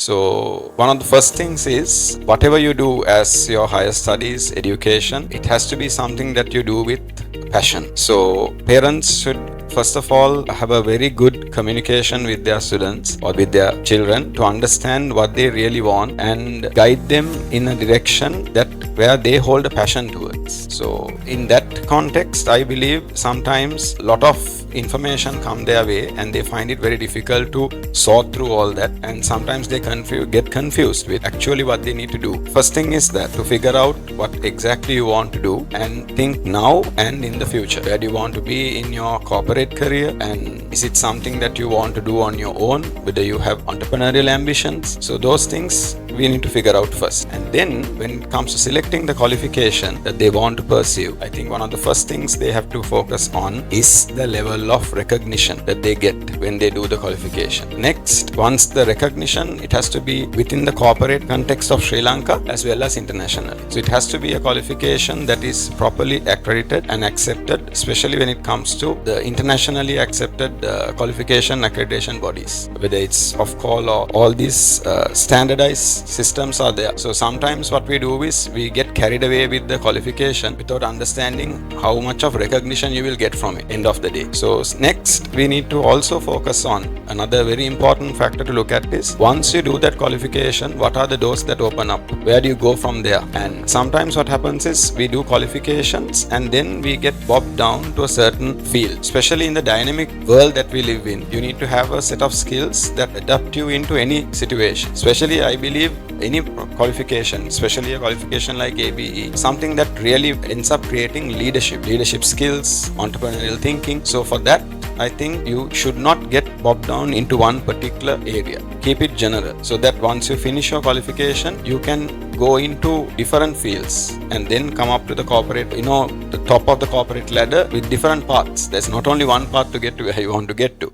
So one of the first things is whatever you do as your higher studies, education, it has to be something that you do with passion. So parents should first of all have a very good communication with their students or with their children to understand what they really want and guide them in a direction that where they hold a passion towards. So in that context, I believe sometimes a lot of information come their way and they find it very difficult to sort through all that, and sometimes they get confused with actually what they need to do. First thing is that to figure out what exactly you want to do and think now and in the future. Where do you want to be in your corporate career, and is it something that you want to do on your own, whether you have entrepreneurial ambitions? So those things we need to figure out first. And then when it comes to selecting the qualification that they want to pursue, I think one of the first things they have to focus on is the level of recognition that they get when they do the qualification. Next, once the recognition, it has to be within the corporate context of Sri Lanka as well as internationally. So it has to be a qualification that is properly accredited and accepted, especially when it comes to the internationally accepted qualification accreditation bodies, whether it's Ofqual or all these standardized systems are there. So sometimes what we do is we get carried away with the qualification without understanding how much of recognition you will get from it end of the day. So next, we need to also focus on another very important factor to look at is once you do that qualification, what are the doors that open up? Where do you go from there? And sometimes what happens is we do qualifications and then we get bogged down to a certain field. Especially in the dynamic world that we live in, you need to have a set of skills that adapt you into any situation. Especially, I believe, any qualification, especially a qualification like ABE, something that really ends up creating leadership skills, entrepreneurial thinking. So for that, I think you should not get bogged down into one particular area. Keep it general so that once you finish your qualification, you can go into different fields and then come up to the corporate, the top of the corporate ladder with different paths. There's not only one path to get to where you want to get to.